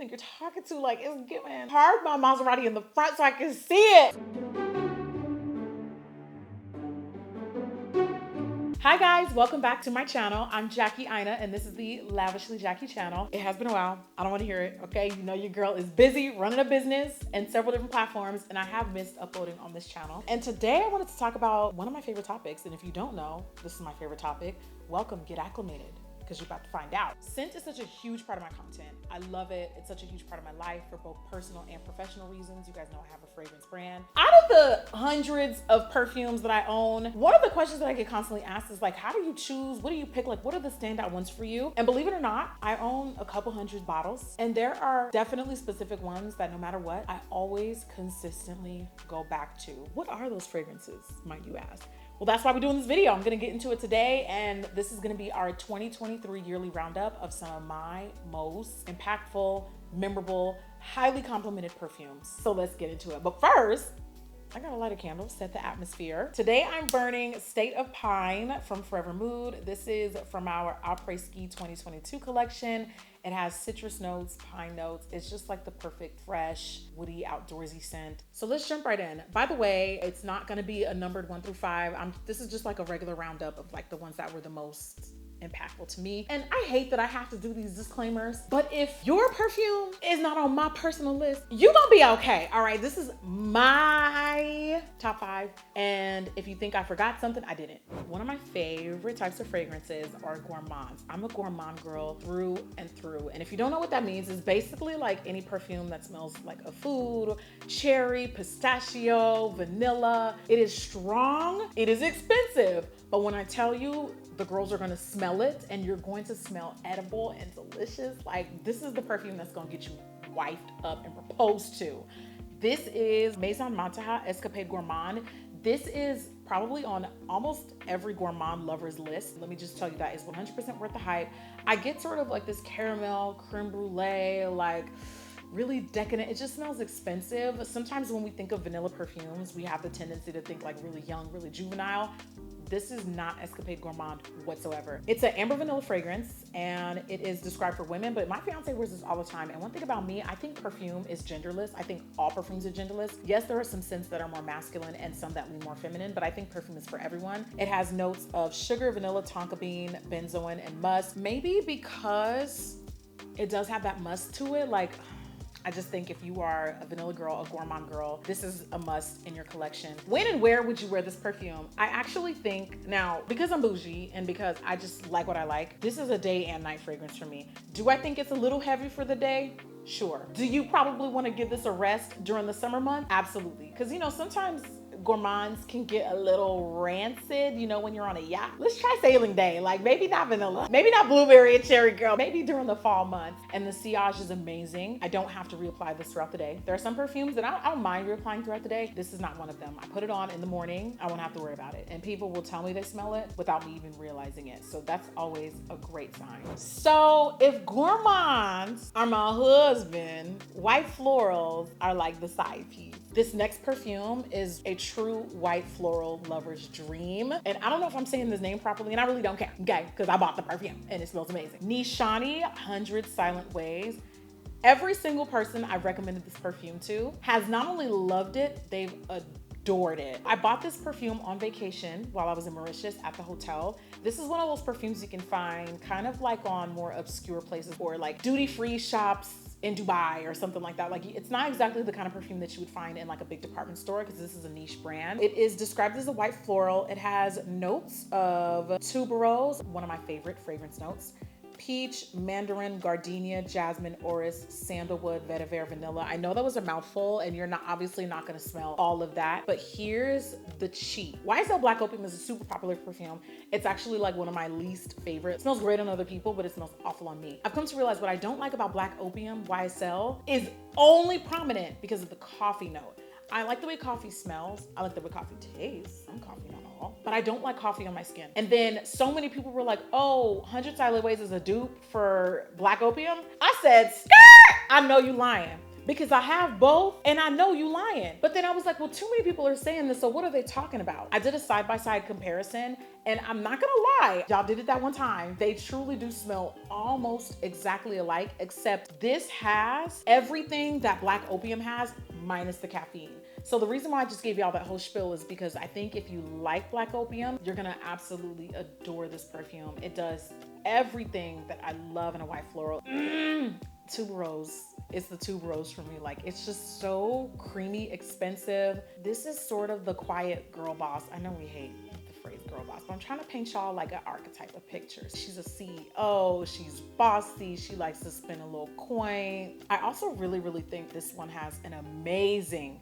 think you're talking to? Like, it's giving hard my Maserati in the front so I can see it. Hi guys, welcome back to my channel. I'm Jackie Ina and this is the Lavishly Jackie channel. It has been a while. I don't want to hear it, okay? You know your girl is busy running a business and several different platforms, and I have missed uploading on this channel. And today I wanted to talk about one of my favorite topics, and if you don't know, this is my favorite topic. Welcome, get acclimated, because you're about to find out. Scent is such a huge part of my content. I love it. It's such a huge part of my life for both personal and professional reasons. You guys know I have a fragrance brand. Out of the hundreds of perfumes that I own, one of the questions that I get constantly asked is like, how do you choose? What do you pick? Like, what are the standout ones for you? And believe it or not, I own a couple hundred bottles, and there are definitely specific ones that no matter what, I always consistently go back to. What are those fragrances, might you ask? Well, that's why we're doing this video. I'm gonna get into it today, and this is gonna be our 2023 yearly roundup of some of my most impactful, memorable, highly complimented perfumes. So let's get into it. But first, I gotta light a candle, set the atmosphere. Today I'm burning State of Pine from Forever Mood. This is from our Après-Ski 2022 collection. It has citrus notes, pine notes. It's just like the perfect, fresh, woody, outdoorsy scent. So let's jump right in. By the way, it's not gonna be a numbered 1 through 5. This is just like a regular roundup of like the ones that were the most impactful to me. And I hate that I have to do these disclaimers, but if your perfume is not on my personal list, you're gonna be okay. All right, this is my top 5. And if you think I forgot something, I didn't. One of my favorite types of fragrances are gourmands. I'm a gourmand girl through and through. And if you don't know what that means, it's basically like any perfume that smells like a food, cherry, pistachio, vanilla. It is strong, it is expensive, but when I tell you, the girls are gonna smell it and you're going to smell edible and delicious. Like, this is the perfume that's gonna get you wifed up and proposed to. This is Maison Montaha Escapade Gourmand. This is probably on almost every gourmand lover's list. Let me just tell you that it's 100% worth the hype. I get sort of like this caramel, creme brulee, like really decadent. It just smells expensive. Sometimes when we think of vanilla perfumes, we have the tendency to think like really young, really juvenile. This is not Escapade Gourmand whatsoever. It's an amber vanilla fragrance and it is described for women, but my fiance wears this all the time. And one thing about me, I think perfume is genderless. I think all perfumes are genderless. Yes, there are some scents that are more masculine and some that lean more feminine, but I think perfume is for everyone. It has notes of sugar, vanilla, tonka bean, benzoin, and musk. Maybe because it does have that musk to it, like, I just think if you are a vanilla girl, a gourmand girl, this is a must in your collection. When and where would you wear this perfume? I actually think, now, because I'm bougie and because I just like what I like, this is a day and night fragrance for me. Do I think it's a little heavy for the day? Sure. Do you probably want to give this a rest during the summer month? Absolutely. Because, you know, sometimes gourmands can get a little rancid, you know, when you're on a yacht. Let's try sailing day. Like, maybe not vanilla, maybe not blueberry and cherry girl, maybe during the fall months. And the sillage is amazing. I don't have to reapply this throughout the day. There are some perfumes that I don't mind reapplying throughout the day. This is not one of them. I put it on in the morning. I won't have to worry about it. And people will tell me they smell it without me even realizing it. So that's always a great sign. So if gourmands are my husband, white florals are like the side piece. This next perfume is a true white floral lover's dream. And I don't know if I'm saying this name properly, and I really don't care, okay? Because I bought the perfume and it smells amazing. Nishani 100 Silent Ways. Every single person I've recommended this perfume to has not only loved it, they've adored it. I bought this perfume on vacation while I was in Mauritius at the hotel. This is one of those perfumes you can find kind of like on more obscure places or like duty-free shops in Dubai or something like that. Like, it's not exactly the kind of perfume that you would find in like a big department store because this is a niche brand. It is described as a white floral. It has notes of tuberose, one of my favorite fragrance notes, peach, mandarin, gardenia, jasmine, orris, sandalwood, vetiver, vanilla. I know that was a mouthful and you're obviously not gonna smell all of that, but here's the cheat. YSL Black Opium is a super popular perfume. It's actually like one of my least favorite. It smells great on other people, but it smells awful on me. I've come to realize what I don't like about Black Opium, YSL, is only prominent because of the coffee note. I like the way coffee smells. I like the way coffee tastes. I'm coffee not all, but I don't like coffee on my skin. And then so many people were like, oh, 100 Silent Ways is a dupe for Black Opium. I said, skirt! I know you lying. because I have both and I know you lying. But then I was like, well, too many people are saying this, so what are they talking about? I did a side-by-side comparison, and I'm not gonna lie, y'all did it that one time. They truly do smell almost exactly alike, except this has everything that Black Opium has minus the caffeine. So the reason why I just gave y'all that whole spiel is because I think if you like Black Opium, you're gonna absolutely adore this perfume. It does everything that I love in a white floral. Tuberose. It's the tuberose for me. Like, it's just so creamy, expensive. This is sort of the quiet girl boss. I know we hate the phrase girl boss, but I'm trying to paint y'all like an archetype of pictures. She's a CEO, she's bossy, she likes to spend a little coin. I also really, really think this one has an amazing,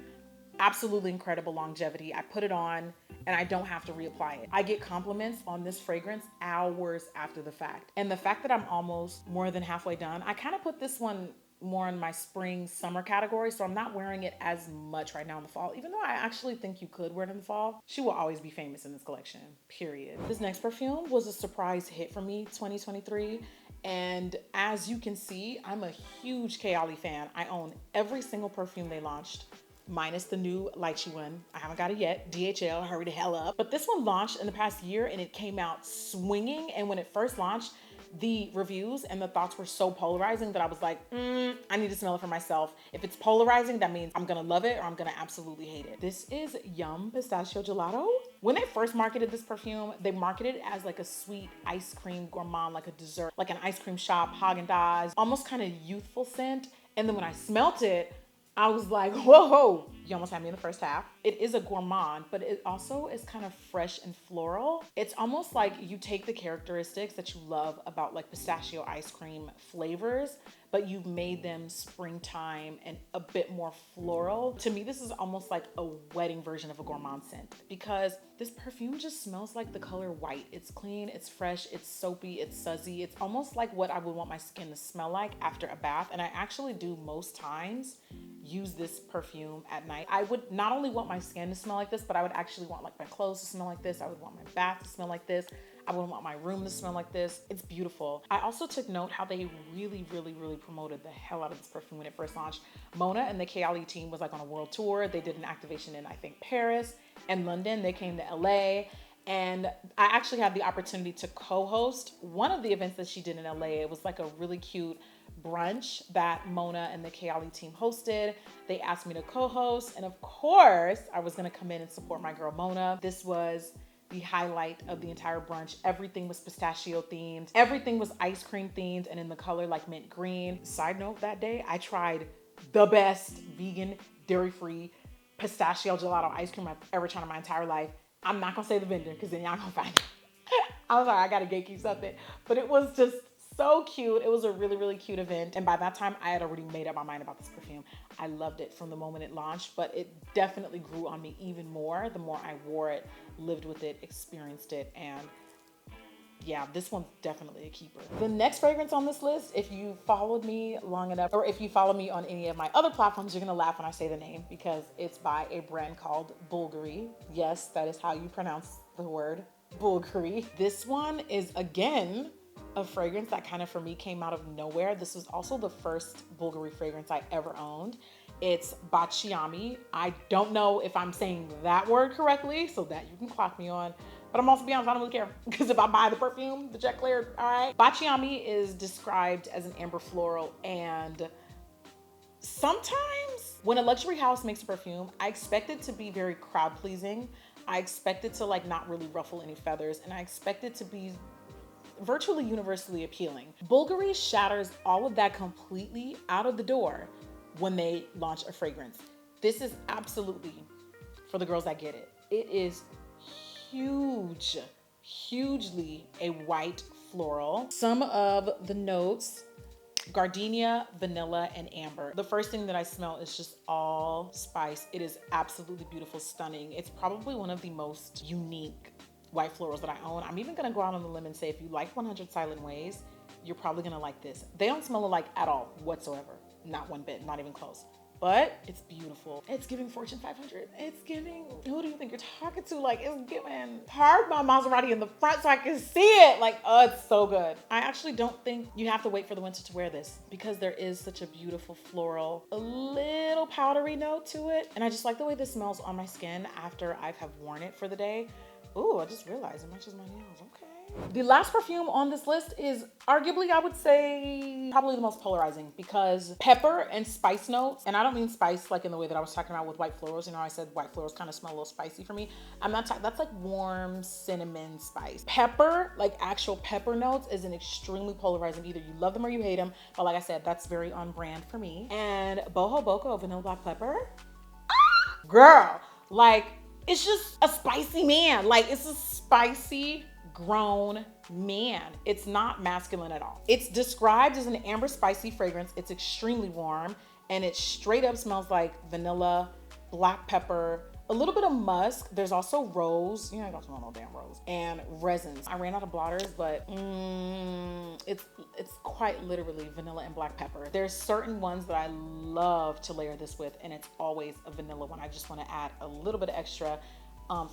absolutely incredible longevity. I put it on and I don't have to reapply it. I get compliments on this fragrance hours after the fact. And the fact that I'm almost more than halfway done, I kind of put this one more in my spring summer category, so I'm not wearing it as much right now in the fall, even though I actually think you could wear it in the fall. She will always be famous in this collection, period. This next perfume was a surprise hit for me 2023. And as you can see, I'm a huge Kayali fan. I own every single perfume they launched, minus the new lychee one. I haven't got it yet. DHL, hurry the hell up. But this one launched in the past year and it came out swinging. And when it first launched, the reviews and the thoughts were so polarizing that I was like, I need to smell it for myself. If it's polarizing, that means I'm gonna love it or I'm gonna absolutely hate it. This is Yum Pistachio Gelato. When they first marketed this perfume, they marketed it as like a sweet ice cream gourmand, like a dessert, like an ice cream shop, Haagen-Dazs, almost kind of youthful scent. And then when I smelt it, I was like, whoa, you almost had me in the first half. It is a gourmand, but it also is kind of fresh and floral. It's almost like you take the characteristics that you love about like pistachio ice cream flavors, but you've made them springtime and a bit more floral. To me, this is almost like a wedding version of a gourmand scent because this perfume just smells like the color white. It's clean, it's fresh, it's soapy, it's sudsy. It's almost like what I would want my skin to smell like after a bath. And I actually do most times use this perfume at night. I would not only want my skin to smell like this, but I would actually want like my clothes to smell like this. I would want my bath to smell like this. I would want my room to smell like this. It's beautiful. I also took note how they really promoted the hell out of this perfume when it first launched. Mona and the Kayali team was like on a world tour. They did an activation in, I think, Paris and London. They came to LA. And I actually had the opportunity to co-host one of the events that she did in LA. It was like a really cute brunch that Mona and the Kayali team hosted. They asked me to co-host. And of course, I was gonna come in and support my girl Mona. This was the highlight of the entire brunch. Everything was pistachio themed. Everything was ice cream themed and in the color like mint green. Side note, that day, I tried the best vegan, dairy-free pistachio gelato ice cream I've ever tried in my entire life. I'm not gonna say the vendor because then y'all gonna find it. I'm sorry, I gotta gatekeep something. But it was just so cute. It was a really cute event. And by that time, I had already made up my mind about this perfume. I loved it from the moment it launched, but it definitely grew on me even more the more I wore it, lived with it, experienced it, and yeah, this one's definitely a keeper. The next fragrance on this list, if you followed me long enough, or if you follow me on any of my other platforms, you're gonna laugh when I say the name because it's by a brand called Bulgari. Yes, that is how you pronounce the word, Bulgari. This one is, again, a fragrance that kind of for me came out of nowhere. This was also the first Bulgari fragrance I ever owned. It's Bacciami. I don't know if I'm saying that word correctly, so that you can clock me on. But I'm also be honest, I don't really care because if I buy the perfume, the jet cleared, all right? Bacciami is described as an amber floral, and sometimes when a luxury house makes a perfume, I expect it to be very crowd pleasing. I expect it to like not really ruffle any feathers, and I expect it to be virtually universally appealing. Bulgari shatters all of that completely out of the door when they launch a fragrance. This is absolutely for the girls that get it. It is hugely a white floral. Some of the notes, gardenia, vanilla, and amber. The first thing that I smell is just all spice. It is absolutely beautiful, stunning. It's probably one of the most unique white florals that I own. I'm even gonna go out on the limb and say if you like 100 Silent Ways, you're probably gonna like this. They don't smell alike at all whatsoever. Not one bit, not even close. but it's beautiful. It's giving Fortune 500. It's giving, who do you think you're talking to? Like, it's giving, park my Maserati in the front so I can see it. Like, oh, it's so good. I actually don't think you have to wait for the winter to wear this because there is such a beautiful floral, a little powdery note to it. And I just like the way this smells on my skin after I have worn it for the day. Ooh, I just realized it matches my nails. Okay. The last perfume on this list is arguably, I would say, probably the most polarizing because pepper and spice notes, and I don't mean spice like in the way that I was talking about with white florals. You know, I said white florals kind of smell a little spicy for me. I'm not talking, that's like warm cinnamon spice. Pepper, like actual pepper notes, is an extremely polarizing. Either you love them or you hate them. But like I said, that's very on brand for me. And Boho Boko Vanilla Black Pepper, girl, like, it's just a spicy man. Like, it's a spicy grown man. It's not masculine at all. It's described as an amber spicy fragrance. It's extremely warm and it straight up smells like vanilla, black pepper, a little bit of musk. There's also rose. You know, I don't smell no damn rose. And resins. I ran out of blotters, but it's quite literally vanilla and black pepper. There's certain ones that I love to layer this with, and it's always a vanilla one. I just want to add a little bit of extra.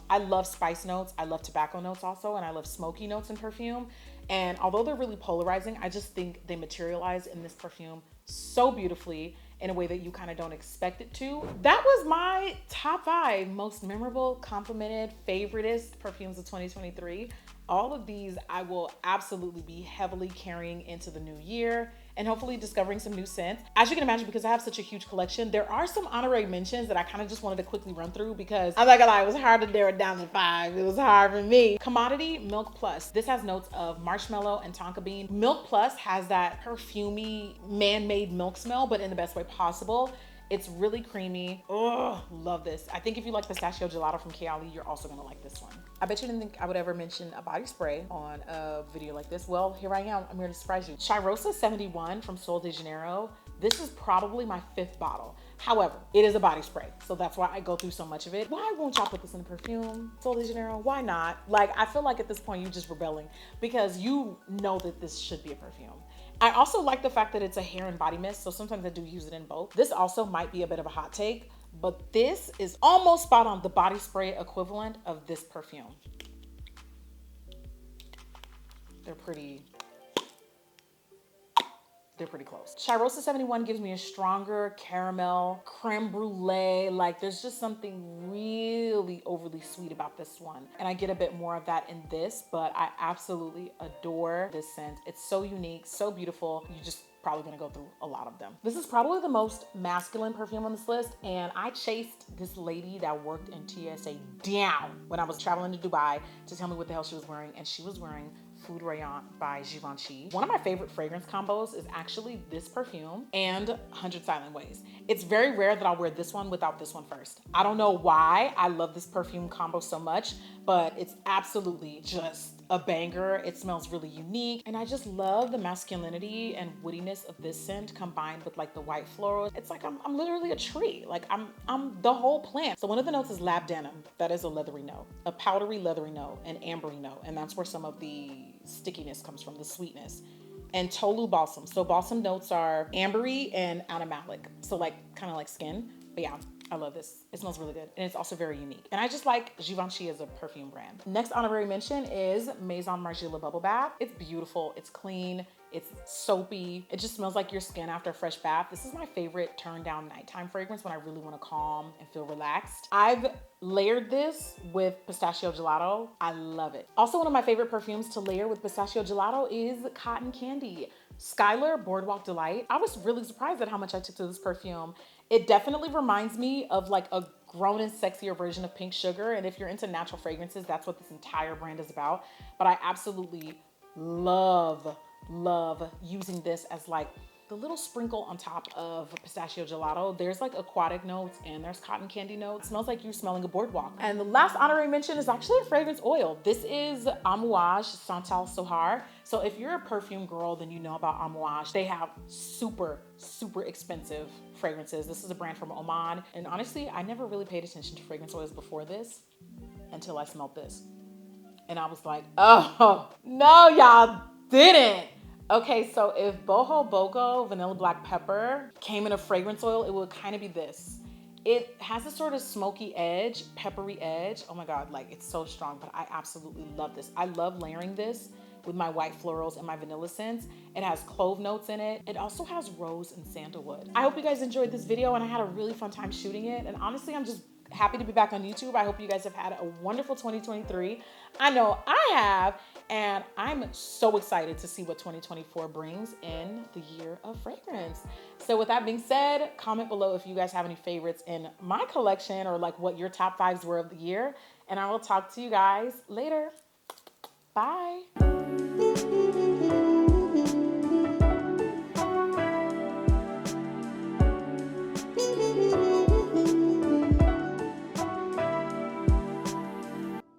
I love spice notes. I love tobacco notes also, and I love smoky notes in perfume. And although they're really polarizing, I just think they materialize in this perfume so beautifully in a way that you kind of don't expect it to. That was my top 5 most memorable, complimented, favoritist perfumes of 2023. All of these I will absolutely be heavily carrying into the new year and hopefully discovering some new scents. As you can imagine, because I have such a huge collection, there are some honorary mentions that I kind of just wanted to quickly run through because I'm not gonna lie, it was hard to narrow it down to 5. It was hard for me. Commodity Milk Plus. This has notes of marshmallow and tonka bean. Milk Plus has that perfumey, man-made milk smell, but in the best way possible. It's really creamy. Oh, love this. I think if you like pistachio gelato from Kayali, you're also gonna like this one. I bet you didn't think I would ever mention a body spray on a video like this. Well, here I am. I'm here to surprise you. Chirosa 71 from Sol de Janeiro. This is probably my 5th bottle. However, it is a body spray, so that's why I go through so much of it. Why won't y'all put this in a perfume? Sol de Janeiro, why not? Like, I feel like at this point you're just rebelling because you know that this should be a perfume. I also like the fact that it's a hair and body mist, so sometimes I do use it in both. This also might be a bit of a hot take, but this is almost spot on the body spray equivalent of this perfume. They're pretty close. Chirosa 71 gives me a stronger caramel, creme brulee. Like, there's just something really overly sweet about this one. And I get a bit more of that in this, but I absolutely adore this scent. It's so unique, so beautiful. You just probably gonna go through a lot of them. This is probably the most masculine perfume on this list, and I chased this lady that worked in TSA down when I was traveling to Dubai to tell me what the hell she was wearing, and she was wearing Food Rayon by Givenchy. One of my favorite fragrance combos is actually this perfume and 100 Silent Ways. It's very rare that I'll wear this one without this one first. I don't know why I love this perfume combo so much, but it's absolutely just a banger. It smells really unique, and I just love the masculinity and woodiness of this scent combined with like the white florals. It's like I'm literally a tree. Like I'm the whole plant. So one of the notes is labdanum. That is a leathery note, a powdery leathery note, an ambery note, and that's where some of the stickiness comes from, the sweetness. And Tolu balsam. So balsam notes are ambery and animalic. So like kind of like skin. But yeah, I love this. It smells really good. And it's also very unique. And I just like Givenchy as a perfume brand. Next honorary mention is Maison Margiela Bubble Bath. It's beautiful. It's clean. It's soapy. It just smells like your skin after a fresh bath. This is my favorite turn down nighttime fragrance when I really want to calm and feel relaxed. I've layered this with pistachio gelato. I love it. Also, one of my favorite perfumes to layer with pistachio gelato is Cotton Candy. Skylar Boardwalk Delight. I was really surprised at how much I took to this perfume. It definitely reminds me of like a grown and sexier version of Pink Sugar. And if you're into natural fragrances, that's what this entire brand is about. But I absolutely love using this as like the little sprinkle on top of pistachio gelato. There's like aquatic notes and there's cotton candy notes. It smells like you're smelling a boardwalk. And the last honorary mention is actually a fragrance oil. This is Amouage Santal Sohar. So if you're a perfume girl, then you know about Amouage. They have super expensive fragrances. This is a brand from Oman. And honestly, I never really paid attention to fragrance oils before this until I smelled this. And I was like, oh, no, y'all didn't. Okay, so if Boho Bogo Vanilla Black Pepper came in a fragrance oil, it would kind of be this. It has a sort of smoky edge, peppery edge. Oh my God, like it's so strong, but I absolutely love this. I love layering this with my white florals and my vanilla scents. It has clove notes in it. It also has rose and sandalwood. I hope you guys enjoyed this video and I had a really fun time shooting it. And honestly, I'm just happy to be back on YouTube. I hope you guys have had a wonderful 2023. I know I have, and I'm so excited to see what 2024 brings in the year of fragrance. So with that being said, comment below if you guys have any favorites in my collection or like what your top fives were of the year. And I will talk to you guys later. Bye.